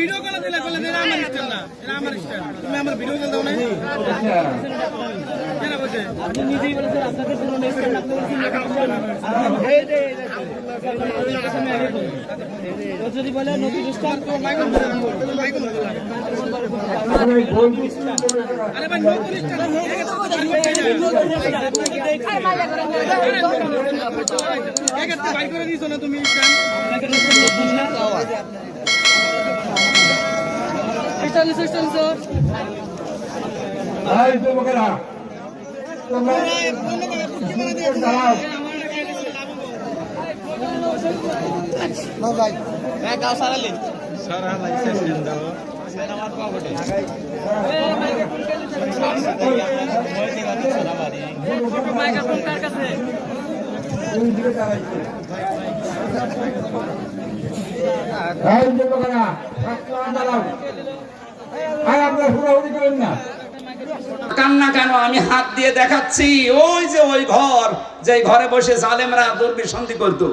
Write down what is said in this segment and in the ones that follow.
Video করে দিলে বলে দিলে আমার ইচ্ছা না, এটা আমার ইচ্ছা। তুমি আমার ভিডিও করে দাও না কেন বলছে? আপনি নিজেই বলেছেন আপনাদের কোনো নেই, যদি বলে নতুন স্টার তো মাইকেল আরে ভাই নতুন স্টার বাই করে দিয়েছো না তুমি কান্না কেন? আমি হাত দিয়ে দেখাচ্ছি, ওই যে ওই ঘর, যে ঘরে বসে জালেমরা দুর্বিসন্ধি করতো।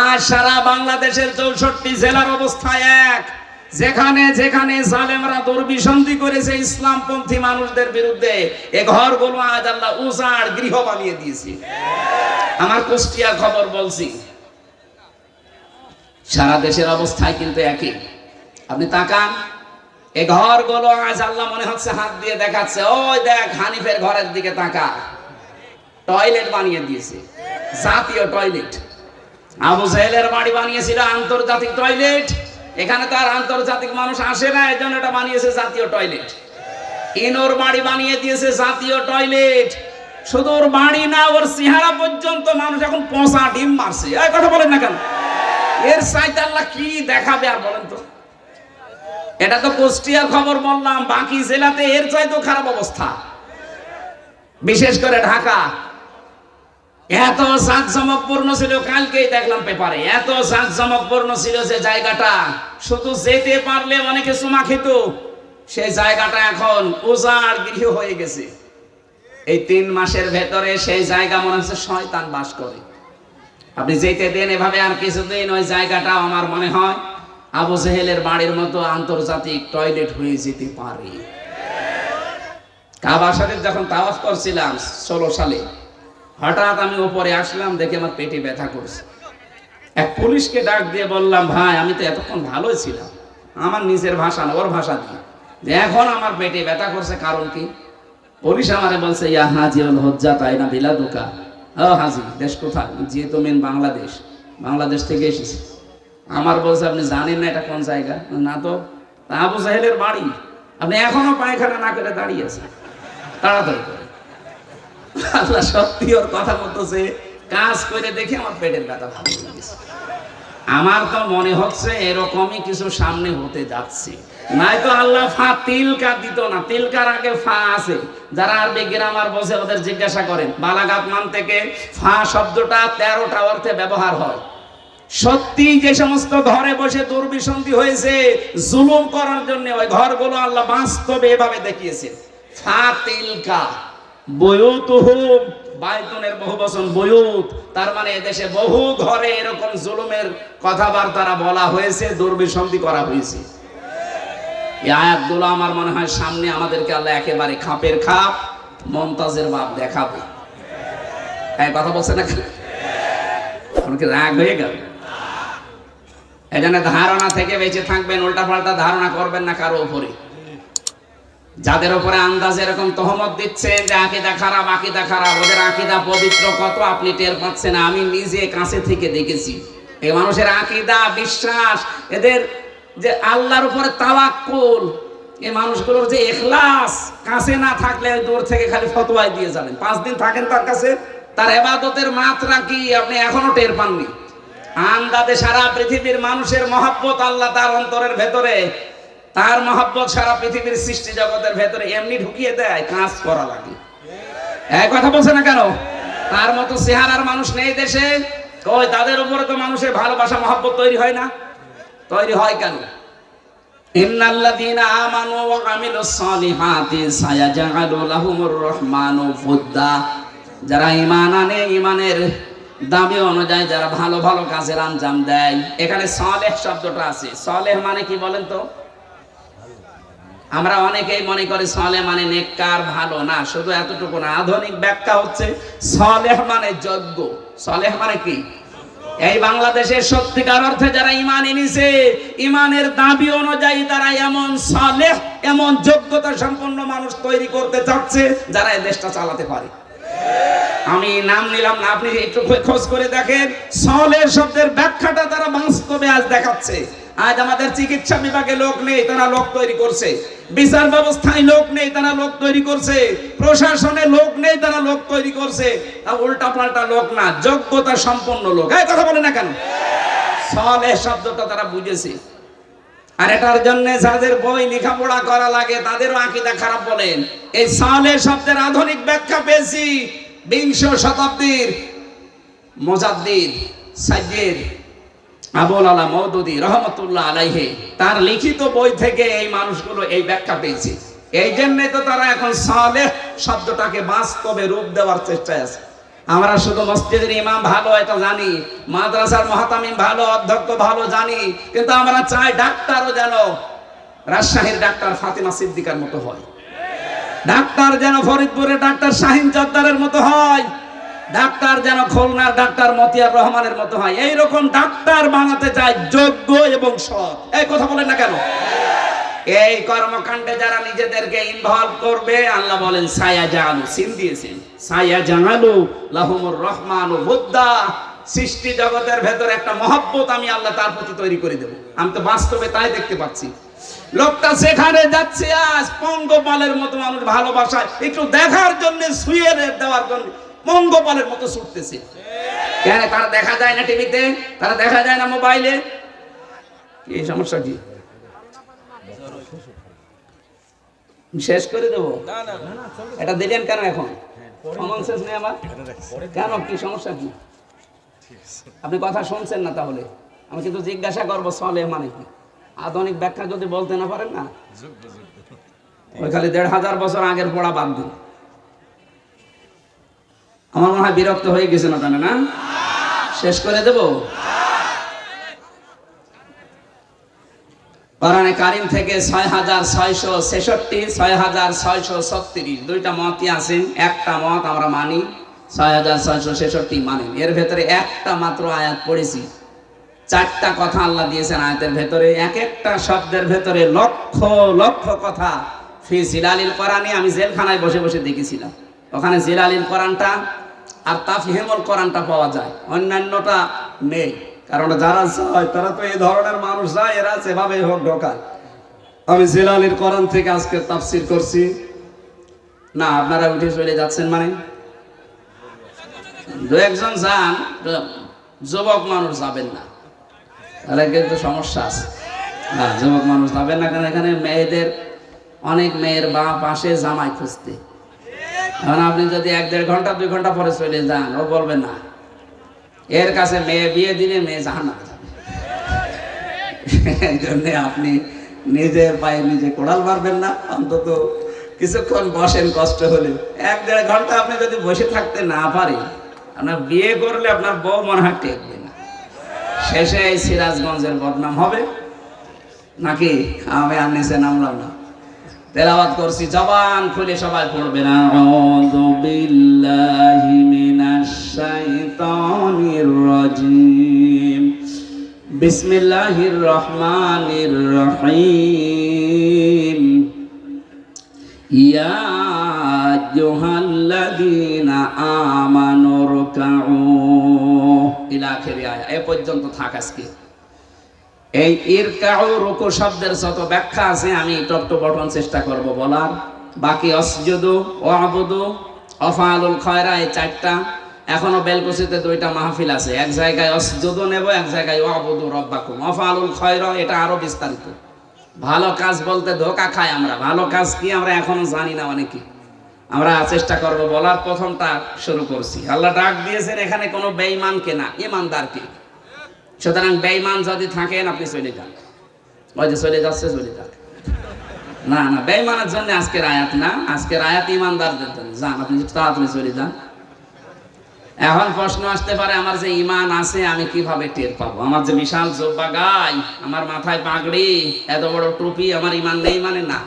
আর সারা বাংলাদেশের 64 জেলার অবস্থা এক। যেখানে যেখানে জালেমরা দুর্বিসন্ধি করেছে ইসলামপন্থী মানুষদের বিরুদ্ধে, এ ঘরগুলো আজ আল্লাহ উজাড় গৃহ বানিয়ে দিয়েছে। আমার কুষ্টিয়ার খবর বলছি, সারা দেশের অবস্থায় কিন্তু একই। আপনি তাকান, এই ঘরগুলো আজ আল্লাহ মনে হচ্ছে হাত দিয়ে দেখাচ্ছে, ওই দেখ হানিফের ঘরের দিকে তাকা, টয়লেট বানিয়ে দিয়েছে, জাতীয় টয়লেট। আবু জাহেলের বাড়ি বানিয়েছিল আন্তর্জাতিক টয়লেট, এখানে তো আর আন্তর্জাতিক মানুষ আসে না, এই জন্য এটা বানিয়েছে জাতীয় টয়লেট। ইনোর বাড়ি বানিয়ে দিয়েছে জাতীয় টয়লেট। শুধু ওর বাড়ি না, ওর চেহারা পর্যন্ত মানুষ এখন পচা ডিম মারছে। এই কথা বলেন না কেন? এর চাইতে আল্লাহ কি দেখাবে আর বলেন তো? এটা তো কুষ্টিয়ার খবর বললাম, বাকি জেলাতে এর চাইতেও খারাপ অবস্থা। বিশেষ করে ঢাকা এত জাঁকজমকপূর্ণ ছিল, কালকেই দেখলাম পেপারে, এত জাঁকজমকপূর্ণ ছিল যে জায়গাটা শুধু যেতে পারলে অনেকে চুমা খেত, সেই জায়গাটা এখন উজাড় গৃহ হয়ে গেছে। এই 3 মাসের ভেতরে সেই জায়গা মনে হচ্ছে শয়তান বাস করে। আপনি যেতে দেন এভাবে, আর কিছুদিন ওই জায়গাটা আমার মনে হয় আবু জাহেলের বাড়ির মতো আন্তর্জাতিক টয়লেট হয়ে যেতে পারে। কাবা শরীফ যখন তাওয়াফ করছিলাম 16 সালে, হঠাৎ আমি উপরে আসলাম, দেখে আমার পেটে ব্যথা করছে। এক পুলিশকে ডাক দিয়ে বললাম, ভাই আমি তো এতক্ষণ ভালোই ছিলাম, আমার নিজের ভাষা না ওর ভাষা দিয়ে, যে এখন আমার পেটে ব্যথা করছে, কারণ কি? পুলিশ আমারে বলছে, ইয়া হাজি আল হজ্জা তাই না বিলাদুকা। ও হাজি, দেশ কোথায়? যেহেতু মেন বাংলাদেশ, বাংলাদেশ থেকে এসেছি। আমার বলছে, আপনি জানেন না এটা কোন জায়গা? না তো। আবু জাহেলের বাড়ি, আপনি এখনো পায়খানা না করে দাঁড়িয়ে আছেন, তাড়াতাড়ি করে। আল্লাহ সত্যি ওর কথা মতো যে কাজ করে দেখে আমার পেটের ব্যথা ভালো হয়ে গেছে। আমার তো মনে হচ্ছে এরকমই কিছু সামনে হতে যাচ্ছে, নাই তো আল্লাহ ফা তিলকা দিত না। তিলকার আগে ফা আছে, যারা আরবি গ্রামার বোঝে ওদের জিজ্ঞাসা করেন। বালাগাত মান থেকে ফা শব্দটা 13টা অর্থে ব্যবহার হয়। সত্যি যে সমস্ত ঘরে বসে দুর্বিসন্ধি হয়েছে জুলুম করার জন্য, ওই ঘরগুলো আল্লাহ বাস্তবে এভাবে দেখিয়েছে। ফা তিলকা বয়ুতুহুম, বাইতুনের বহুবচন বয়ুত, তার মানে এদেশে বহু ঘরে এরকম জুলুমের কথাবার্তা বলা হয়েছে, দুর্বিসন্ধি করা হয়েছে। এই আয়াতগুলো আমার মনে হয় সামনে আমাদেরকে আল্লাহ একেবারে খাপের খাপ, মমতাজের বাপ দেখাবে। এই কথা বলছে না, আমাকে রাগ হয়ে গেল। এই জন্য ধারণা থেকে বেঁচে থাকবেন, উল্টাপাল্টা ধারণা করবেন না কারো উপরে। যাদের উপরে আন্দাজ এরকম তহমত দিচ্ছেন যে আকীদা খারাপ, আকীদা খারাপ, ওদের আকীদা পবিত্র কত আপনি টের পাচ্ছেন। আমি নিজে কাছে থেকে দেখেছি এই মানুষের আকীদা, বিশ্বাস, এদের যে আল্লাহর উপরে তাওয়াক্কুল, এই মানুষগুলোর যে ইখলাস, কাছে না থাকলে দূর থেকে খালি ফতোয়াই দিয়ে যাবেন। 5 দিন থাকেন তার কাছে, তার ইবাদতের মাত্রা কি আপনি এখনো টের পাননি। আন্দাজে সারা পৃথিবীর মানুষের মহব্বত আল্লাহ তার অন্তরের ভেতরে, তার মহব্বত সারা পৃথিবীর সৃষ্টি জগতের ভেতরে এমনি ঢুকিয়ে দেয়, কাজ করা লাগে। এই কথা বলছে না কেন? তার মতো চেহারার মানুষ নেই দেশে। কই তাদের উপরে তো মানুষের ভালোবাসা মহব্বত তৈরি হয় না। তৈরি হয় কেন? ইন্নাল্লাযীনা আমানু ওয়া আমিলুস সালিহাতি সায়াজআলু লাহুমুর রহমানু ফুদ্দা। যারা ঈমান আনে, ঈমানের দাবি অনুযায়ী যারা ভালো ভালো কাজের আঞ্জাম দেয়। এখানে সালেহ শব্দটা আছে। সালেহ মানে কি বলেন তো? আমরা অনেকেই মনে করি সালেহ মানে নেককার, ভালো না। শুধু এতটুকু না, আধুনিক ব্যাখ্যা হচ্ছে সালেহ মানে যোগ্য। সালেহ মানে কি? এই বাংলাদেশের সত্যিকার অর্থে যারা ঈমান এনেছে, ঈমানের দাবি অনুযায়ী তারা এমন সালেহ, এমন যোগ্যতা সম্পন্ন মানুষ তৈরি করতে চাচ্ছে যারা এই দেশটা চালাতে পারে। আমি নাম নিলাম না, আপনি একটু খোঁজ করে দেখেন। সালেহ শব্দের ব্যাখ্যাটা তারা বাস্তবে আজ দেখাচ্ছে। আজ আমাদের চিকিৎসা বিভাগে লোক নেই, তারা লোক তৈরি করছে। বিচার ব্যবস্থায় লোক নেই, তারা লোক তৈরি করছে। প্রশাসনে লোক নেই, তারা লোক তৈরি করছে। উল্টা পাল্টা লোক না, যোগ্যতা সম্পন্ন লোক। এই কথা বলে না কেন? সালেহ শব্দটা তারা বুঝেছে। আর এটার জন্য যাদের বই লেখাপড়া করা লাগে তাদেরও আকীদা খারাপ বলেন। এই সালেহ শব্দের আধুনিক ব্যাখ্যা পেয়েছি 20 শতাব্দীর মুজাদ্দিদ সাইয়্যিদ আবুল আলা মওদুদী রহমাতুল্লাহ আলাইহি তার লিখিত বই থেকে এই মানুষগুলো এই ব্যাখ্যা পেয়েছে। এই জন্যই তো তারা এখন সালেহ শব্দটাকে বাস্তবে রূপ দেওয়ার চেষ্টায় আছে। আমরা শুধু মসজিদের ইমাম ভালো এটা জানি, মাদ্রাসার মুহতামিম ভালো, অধ্যক্ষ ভালো জানি, কিন্তু আমরা চাই ডাক্তারও যেন রাজশাহীর ডাক্তার ফাতিমা সিদ্দিকার মতো হয়, ডাক্তার যেন ফরিদপুরের ডাক্তার শাহিন জর্দারের মতো হয়, ডাক্তার যেন খুলনার ডাক্তার মতিয়ার রহমানের মতো হয়। এইরকম ডাক্তার বানাতে চাই, যোগ্য এবং সৎ। এই কথা বলেন না কেন? এই কর্মকাণ্ডে যারা নিজেদেরকে ইনভলভ করবে, আল্লাহ বলেন সায়াজআলু, সিন দিয়েছেন, সায়াজআলু লাহুমুর রহমানু বুদ্দা। সৃষ্টি জগতের ভেতর একটা মহব্বত আমি আল্লাহ তার প্রতি তৈরি করে দেব। আমি তো বাস্তবে তাই দেখতে পাচ্ছি। লোকটা সেখানে যাচ্ছে, আজ পঙ্গপালের মতো মানুষ ভালোবাসায় একটু দেখার জন্য, শুয়ে দেওয়ার জন্য পঙ্গপালের মতো ছুটতেছে। কেন? তারা দেখা যায় না টিভিতে, তারা দেখা যায় না মোবাইলে। কি সমস্যা? কি শেষ করে দেবো? এটা দিলেন কেন এখন? কমন সেন্স নেই আমার কেন? কি সমস্যা? কি আপনি কথা শুনছেন না? তাহলে আমি কিন্তু জিজ্ঞাসা করবো সালেহ মানে কি। আধুনিক ব্যাখ্যা যদি বলতে না পারেন না, ওই খালি 1500 বছর আগের পড়া বাদ দিন। আমার মনে হয় বিরক্ত হয়ে গেছে না? জানে না? শেষ করে দেব? কোরআনে কারীম থেকে 6666, 6636, দুইটা মতই আছে। একটা মত আমরা মানি, 6666 মানেন। এর ভেতরে একটা মাত্র আয়াত পড়েছি, 4টা কথা আল্লাহ দিয়েছেন আয়াতের ভেতরে। এক একটা শব্দের ভেতরে লক্ষ লক্ষ কথা। ফি জিলালিল কোরআনে আমি জেলখানায় বসে বসে দেখেছিলাম। ওখানে জিলালিল কোরআনটা আর তাফহিমুল কোরআনটা পাওয়া যায়, অন্যান্যটা নেই। কারণ যারা যায় তারা তো এই ধরনের মানুষ যায়, এরা যেভাবে হোক ঢোকায়। আমি জিলালিল কোরআন থেকে আজকে তাফসীর করছি না, আপনারা উঠে চলে যাচ্ছেন মানে? দু একজন যান, যুবক মানুষ যাবেন না, তাহলে কিন্তু সমস্যা আছে। হ্যাঁ, যুবক মানুষ যাবেন না, কারণ এখানে মেয়েদের, অনেক মেয়ের বা পাশে জামাই খুঁজতে। এখন আপনি যদি 1-1.5 ঘন্টা 2 ঘন্টা পরে চলে যান, ও বলবে না, এর কাছে মেয়ে বিয়ে দিলে মেয়ে জাহান্নামে যাবে। এই জন্য আপনি নিজের পায়ে নিজে কোড়াল মারবেন না, অন্তত কিছুক্ষণ বসেন, কষ্ট হলে। 1-1.5 ঘন্টা আপনি যদি বসে থাকতে না পারেন, আপনার বিয়ে করলে আপনার বউ মনে হয় টেকবে না, শেষে এই সিরাজগঞ্জের বদনাম হবে। নাকি? আমি আর নিচে নামলাম না, তেলাওয়াত করছি, জবান খুলে সবাই পড়বেন। আউযু বিল্লাহি মিনাশ শাইতানির রাজিম, বিসমিল্লাহির রহমানির রহিম, ইয়া আইয়ুহাল্লাযীনা আমানু রুকউ ইলা আখিরি আয়া। এ পর্যন্ত থাক আজকে। এই ইরকাউ, রুকু শব্দের যত ব্যাখ্যা আছে আমি টপ টু বটন চেষ্টা করব বলার। বাকি অসজুদু, ওয়াবুদু, আফআলুল খায়রা, এই 4টা। এখনো বেলকুচিতে 2টা মাহফিল আছে, এক জায়গায় অসজুদু নেব, এক জায়গায় ওয়াবুদু রাব্বাকুম। আফআলুল খায়রা এটা আরো বিস্তারিত। ভালো কাজ বলতে ধোকা খাই আমরা। ভালো কাজ কি আমরা এখনো জানি না অনেকে। আমরা চেষ্টা করব বলার। প্রথমটা শুরু করছি। আল্লাহ ডাক দিয়েছেন এখানে কোনো বেঈমানকে না, ইমানদারকে। সুতরাং বেঈমান যদি থাকেন আপনি চলে যান, ওই যে চলে যাচ্ছে চলে যান। না না, বেঈমানের জন্য আজকের আয়াত না, আজকের আয়াত ইমানদারদের জন্য। যান আপনি তাড়াতাড়ি চলে যান। এখন প্রশ্ন আসতে পারে, আমার যে ইমান আছে আমি কিভাবে টের পাবো? আমার যে বিশাল জোব্বা গাই, আমার মাথায় পাগড়ি, এত বড় টুপি, আমার ইমান নেই মানে? না,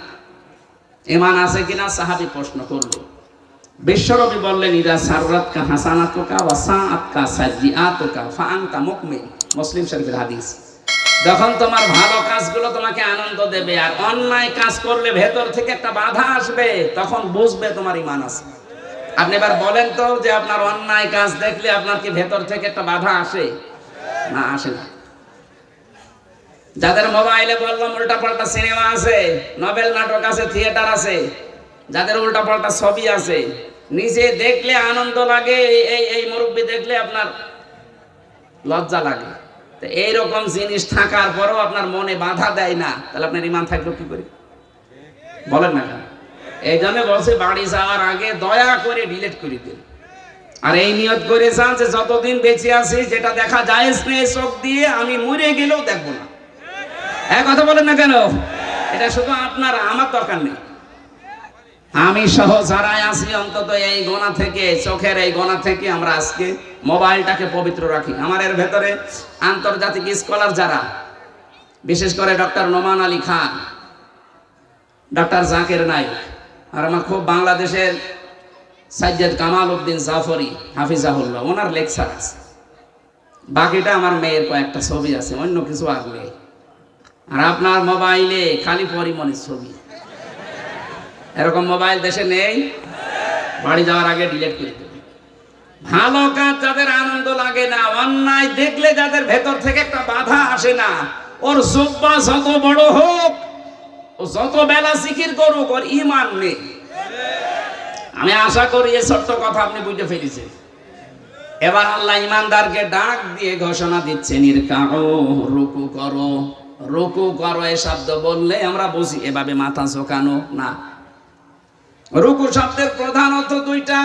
ইমান আছে কিনা সাহাবী প্রশ্ন করলো। বিশ্বনবী বললেন, ইদা সাররাতকা হাসানাতুকা ওয়া সাআতকা সাইয়্যাতুকা ফাআনতা মুমিন। মুসলিম শরীফের হাদিস। যখন তোমার ভালো কাজগুলো তোমাকে আনন্দ দেবে আর অন্যায় কাজ করলে ভেতর থেকে একটা বাধা আসবে, তখন বুঝবে তোমার ইমান আছে। আপনি এবার বলেন তো, যে আপনার অন্যায় কাজ দেখলে আপনার কি ভেতর থেকে একটা বাধা আসে? না, আসে না। যাদের মোবাইলে বললাম উল্টাপাল্টা সিনেমা আছে, নভেল নাটক আছে, থিয়েটার আছে, যাদের উল্টাপাল্টা ছবি আছে, নিজে দেখলে আনন্দ লাগে, এই মুরব্বি দেখলে আপনার লজ্জা লাগে, তো এইরকম জিনিস থাকার পরেও আপনার মনে বাধা দেয় না, তাহলে আপনার ইমান থাকলো কি করে? বলেন না কেন? এই জন্য বলছে, বাড়ি যাওয়ার আগে দয়া করে ডিলিট করে দিন। আর এই নিয়ত করে যান যে যতদিন বেঁচে আছি, যেটা দেখা যায় চোখ দিয়ে, আমি মরে গেলেও দেখবো না। এক কথা বলেন না কেন? এটা শুধু আপনার, আমার দরকার নেই। আমি সহ যারাই আছি, অন্তত এই গোনা থেকে, চোখের এই গোনা থেকে আমরা আজকে মোবাইলটাকে পবিত্র রাখি। আমার এর ভেতরে আন্তর্জাতিক স্কলার যারা, বিশেষ করে ডক্টর নোমান আলী খান, ডক্টর জাকির নাইক, আর আমার খুব বাংলাদেশের সাইয়্যেদ কামাল উদ্দিন জাফরি হাফিজাহুল্লাহ, ওনার লেকচার আছে। বাকিটা আমার মেয়ের কয়েকটা ছবি আছে, অন্য কিছু আর নেই। আর আপনার মোবাইলে খালি পরিমণির ছবি। এরকম মোবাইল দেশে নেই? বাড়ি যাওয়ার আগে ডিলিট করে দেবেন। ভালো কাজ যাদের আনন্দ লাগে না, অন্যায় দেখলে যাদের ভেতর থেকে একটা বাধা আসে না, ওর জুব্বা যত বড় হোক, ও যত বেলা জিকির করুক, ওর ঈমান নেই। আমি আশা করি এই ছোট্ট কথা আপনি বুঝতে পেরেছেন। এবার আল্লাহ ঈমানদারকে ডাক দিয়ে ঘোষণা দিচ্ছেন, ইরকাউ, রুকু করো। রুকু করো এই শব্দ বললে আমরা বুঝি এভাবে মাথা ঝোঁকানো না। রুকু শব্দের প্রধান অর্থ দুইটা।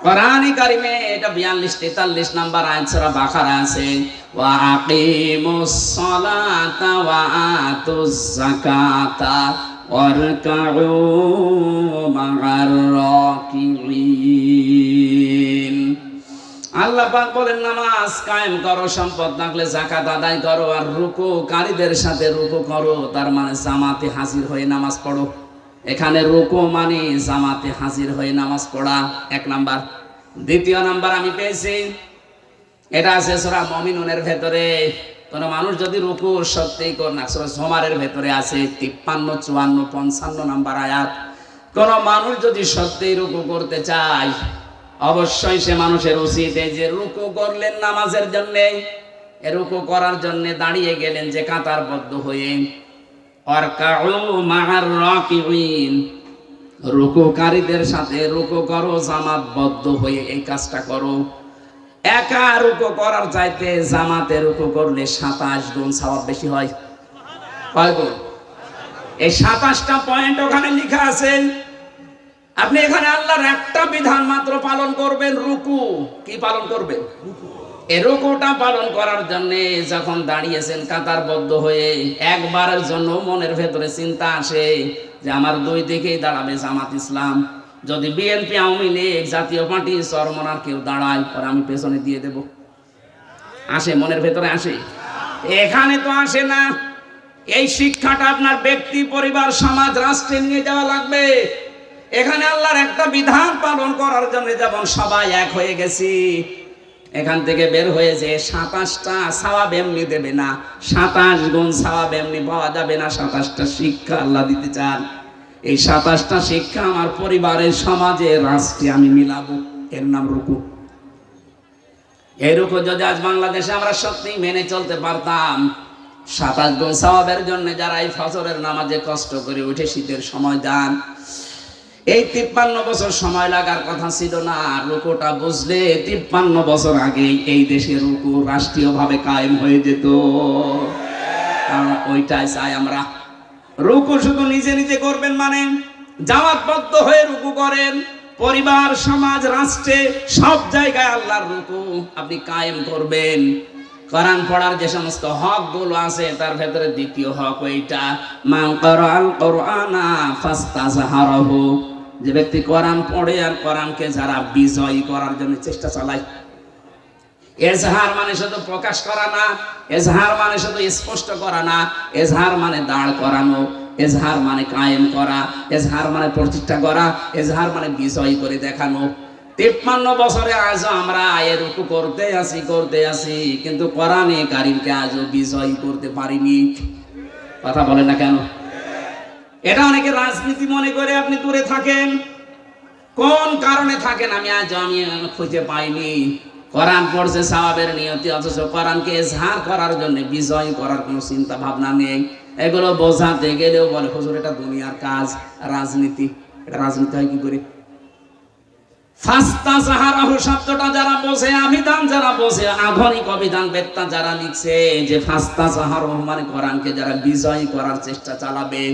কোরআনে কারিমে এটা 42-43 নাম্বার আয়াত সূরা বাকারা আছে, ওয়া আকিমুস সালাতা ওয়া আতুজ যাকাতা ওয়ারকাউ মা'আর রাকিঈন। আল্লাহ পাক বলেন, নামাজ কায়েম করো, সম্পদ থাকলে যাকাত আদায় করো, আর রুকুকারীদের সাথে রুকু করো। তার মানে জামাতে হাজির হয়ে নামাজ পড়ো। এখানে রুকু মানে জামাতে হাজির হয়ে নামাজ পড়া, এক নাম্বার। দ্বিতীয় নাম্বার আমি পেয়েছি, এটা আছে সূরা মুমিনুনের ভেতরে। কোন মানুষ যদি রুকু সত্যিই করে না, সূরা জুমারের ভেতরে আছে 53, 54, 55 নাম্বার আয়াত। কোন মানুষ যদি সত্যিই রুকু করতে চায়, অবশ্যই সে মানুষের উচিত এই যে রুকু করলেন নামাজের জন্য, এ রুকু করার জন্য দাঁড়িয়ে গেলেন যে কাতারবদ্ধ হয়ে, ওয়ারকাউ মা'আর রাকিঈন, রুকুকারীদের সাথে রুকু করো, জামাতবদ্ধ হয়ে এই কাজটা করো। একা রুকু করার চাইতে জামাতে রুকু করলে 27 গুণ সওয়াব বেশি হয়। কয় গুণ? এই 27টা পয়েন্ট ওখানে লেখা আছে। আপনি এখানে আল্লাহর একটা বিধান মাত্র পালন করবেন, রুকু। কি পালন করবেন? এই রুকুটা পালন করার জন্য যখন দাঁড়িয়েছেন কাতারবদ্ধ হয়ে, একবারের জন্য মনের ভেতরে চিন্তা আসে যে আমার দুই দিকেই দাঁড়াবে জামাত ইসলাম। যদি বিএনপি, আওয়ামী লীগ, জাতীয় পার্টি, চরমনার কেউ দাঁড়ায়, পরে আমি পেছনে দিয়ে দেব। আসে? মনের ভেতরে আসে? এখানে তো আসে না। এই শিক্ষাটা আপনার ব্যক্তি, পরিবার, সমাজ, রাষ্ট্রে নিয়ে যাওয়া লাগবে। এখানে আল্লাহর একটা বিধান পালন করার জন্য যেমন সবাই এক হয়ে গেছি, এখান থেকে বের হয়ে যে 27টা সওয়াব এমনি দেবে না, 27 গুণ সওয়াব এমনি পাওয়া যাবে না। 27টা শিক্ষা আল্লাহ দিতে চান। এই 27টা শিক্ষা আমার পরিবারের, সমাজে, রাষ্ট্রে আমি মিলাবো, এর নাম রুকু। এই রুকু যদি আজ বাংলাদেশে আমরা সত্যি মেনে চলতে পারতাম, 27 গুণ সওয়াবের জন্য যারা এই ফজরের নামাজে কষ্ট করে উঠে শীতের সময় যান, এই 53 বছর সময় লাগার কথা ছিল না। রুকুটা বুঝলে 53 বছর আগে এই দেশে রুকু রাষ্ট্রীয়ভাবে কায়েম হয়ে যেত। কারণ ওইটাই চাই আমরা। রুকু শুধু নিজে নিজে করবেন মানে, জামাতবদ্ধ হয়ে রুকু করেন। পরিবার, সমাজ, রাষ্ট্রে, সব জায়গায় আল্লাহর রুকু আপনি কায়েম করবেন। কোরআন পড়ার যে সমস্ত হক গুলো আছে তার ভেতরে দ্বিতীয় হক ওইটা, মান ক্বারাআল কুরআনা ফাস্তাযহারাহু, যে ব্যক্তি কোরআন পড়ে আর কোরআনকে যারা বিজয়ী করার জন্য চেষ্টা চালায়। এজহার মানে শুধু প্রকাশ করা না, এজহার মানে শুধু স্পষ্ট করা না, এজহার মানে দাঁড় করানো, এজহার মানে কায়েম করা, এজহার মানে প্রতিষ্ঠা করা, এজহার মানে বিজয়ী করে দেখানো। 53 বছরে আজও আমরা রুকু করতে আসি, কিন্তু কোরআনে কারীমকে আজও বিজয়ী করতে পারিনি। কথা বলে না কেন? এটা অনেকে রাজনীতি মনে করে আপনি দূরে থাকেন। কোন কারণে থাকেন আমি খুঁজে পাইনি। কোরআন পড়ছে সওয়াবের নিয়তি, অথচ কোরআনকে এজহার করার জন্য, বিজয় করার কোনো চিন্তা ভাবনা নেই। এগুলো বোঝাতে গেলেও বলে হুজুর এটা দুনিয়ার কাজ, রাজনীতি। এটা রাজনীতি হয় কি করে? ফাস্তাযহারাহু শব্দটা যারা বোঝে, অভিধান যারা বোঝে, আধুনিক অভিধান বেত্তা যারা লিখছে যে ফাস্তাযহারাহু মানে কোরআনকে যারা বিজয় করার চেষ্টা চালাবে,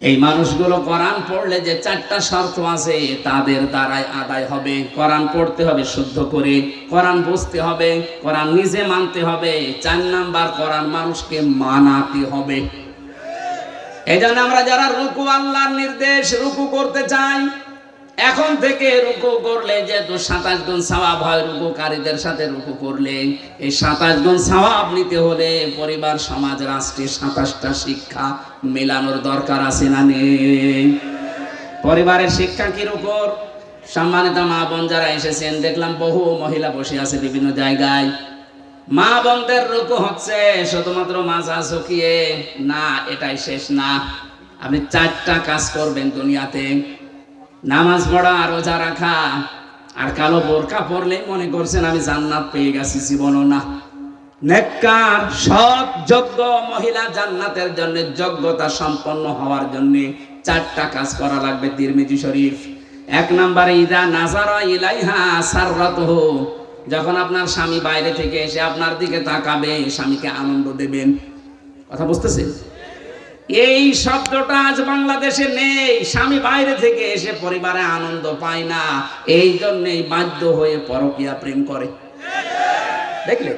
এই মানুষগুলো কোরআন পড়লে যে 4টা শর্ত আছে তাদের দ্বারাই আদায় হবে। কোরআন পড়তে হবে শুদ্ধ করে, কোরআন বুঝতে হবে, কোরআন নিজে মানতে হবে, 4 নাম্বার কোরআন মানুষকে মানাতে হবে। এই জন্য আমরা যারা রুকু, আল্লাহর নির্দেশ, রুকু করতে চাই, এখন থেকে রুকু করলে যেহেতু 27 গুণ সওয়াব হয়, রুকুকারীদের সাথে রুকু করলে এই 27 গুণ সওয়াব নিতে হলে পরিবার, সমাজ, রাষ্ট্রে 27টা শিক্ষা মেলানোর দরকার আছে না নেই? পরিবারের শিক্ষা কি রুকুর? সম্মানিত মা বোন যারা এসেছেন, দেখলাম বহু মহিলা বসে আছে বিভিন্ন জায়গায়। মা বোনদের রুকু হচ্ছে শুধুমাত্র মাজা ঝুঁকিয়ে না, এটাই শেষ না। আপনি 4টা কাজ করবেন দুনিয়াতে: নামাজ পড়া, রোজা রাখা, আর কালো বোরকা পরলে মনে করছেন আমি জান্নাত পেয়ে গেছি, জীবনও না। নেককার সৎ যোগ্য মহিলা জান্নাতের জন্য, যোগ্যতা সম্পন্ন হওয়ার জন্য 4টা কাজ করা লাগবে। তিরমিজি শরীফ। 1 নম্বরে ইদা নাজারা ইলাইহা সাররাতুহু, যখন আপনার স্বামী বাইরে থেকে এসে আপনার দিকে তাকাবে, স্বামীকে আনন্দ দেবেন। কথা বুঝতেছেন? এই শব্দটা আজ বাংলাদেশে নেই। স্বামী বাইরে থেকে এসে পরিবারে আনন্দ পায় না, এই জন্যই বাধ্য হয়ে পরকীয়া প্রেম করে। দেখলে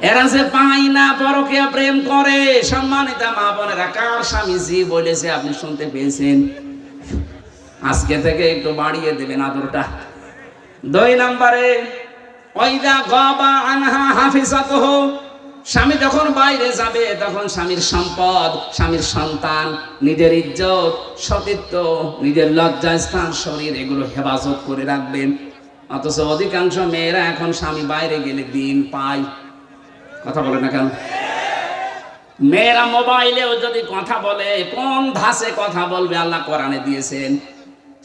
এরা যে পায় না, পরকীয়া প্রেম করে। সম্মানিত মা বোনেরা, কার স্বামী জি বলেছে আপনি শুনতে পেয়েছেন? আজকে থেকে একটু বাড়িয়ে দেবেন আদরটা। 2 নম্বরে ওয়াইদা গাবা আনহা হাফিজাতুহু, স্বামী যখন বাইরে যাবে তখন স্বামীর সম্পদ, স্বামীর সন্তান, নিজের ইজ্জত, সতীত্ব, নিজের লজ্জাস্থান, শরীর, এগুলো হেফাজত করে রাখবেন। অথচ অধিকাংশ মেয়েরা এখন স্বামী বাইরে গেলে দিন পায়। কথা বলে না কেন? মেয়েরা মোবাইলেও যদি কথা বলে, কোন ধাসে কথা বলবে আল্লাহ কোরআনে দিয়েছেন।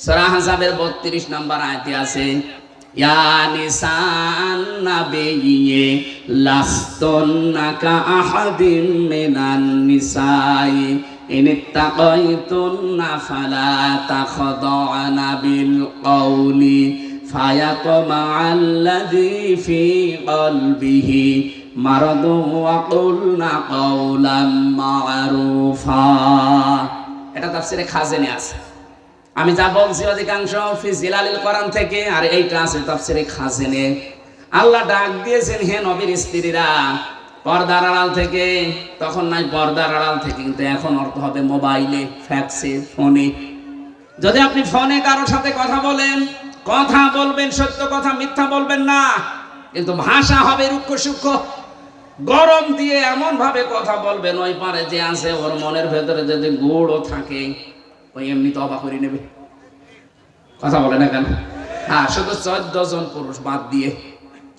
সূরা আহজাবের 32 নম্বর আয়াতে আছে, ইয়া নিসান নাবিয়্যি লাস্তুন্না কা আহাদিম মিনান নিসাই ইনিত্তাকাইতুন্না ফালা তাখদা'না বিল কওলি ফায়াতমা'আল্লাযী ফী কলবিহি মারাদু ওয়া কুলনা কাওলাম মা'রুফা। এটা তাফসীরে খাজেনে আছে। আমি যা বলছি অধিকাংশ ফি জিলালিল কোরআন থেকে, আর এইটা আছে তাফসীরে খাজেনে। আল্লাহ ডাক দিয়েছেন, হে নবীর স্ত্রীরা, পর্দার আড়াল থেকে। তখন নাই পর্দার আড়াল থেকে, কিন্তু এখন অর্থ হবে মোবাইলে, ফ্যাক্সে, ফোনে। যদি আপনি ফোনে কারোর সাথে কথা বলেন, কথা বলবেন সত্য কথা, মিথ্যা বলবেন না, কিন্তু ভাষা হবে রুক্ষ সূক্ষ্ম। গরম দিয়ে এমন ভাবে কথা বলবেন, ওই পারে যে আছে ওর মনের ভেতরে যদি গুড়ও থাকে, ওই এমনি তো অবাক করে নেবে। কথা বলে না কেন? হ্যাঁ, শুধু 14 জন পুরুষ বাদ দিয়ে,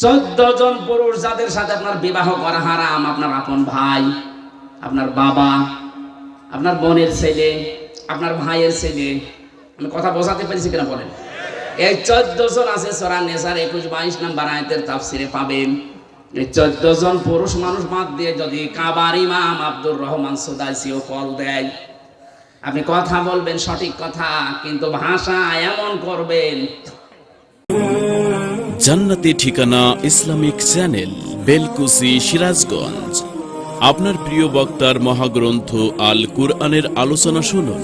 14 জন পুরুষ যাদের সাথে আপনার বিবাহ করা হারাম, আপনার আপন ভাই, আপনার বাবা, আপনার বোনের ছেলে, আপনার ভাইয়ের ছেলে। আমি কথা বোঝাতে পেরেছি কিনা বলেন? এই 14 জন আছে সূরা নিসার 21-22 নম্বর আয়াতের তাফসীরে পাবেন। এই 14 জন পুরুষ মানুষ বাদ দিয়ে যদি কাবার ইমাম আব্দুর রহমান সুদাইসিও কল দেয়, আপনি কথা বলবেন সঠিক কথা, কিন্তু ভাষা এমন করবেন। জান্নাতি ঠিকানা ইসলামিক চ্যানেল, বেলকুচি, সিরাজগঞ্জ। আপনার প্রিয় বক্তার মহাগ্রন্থ আল কুরআনের আলোচনা শুনুন।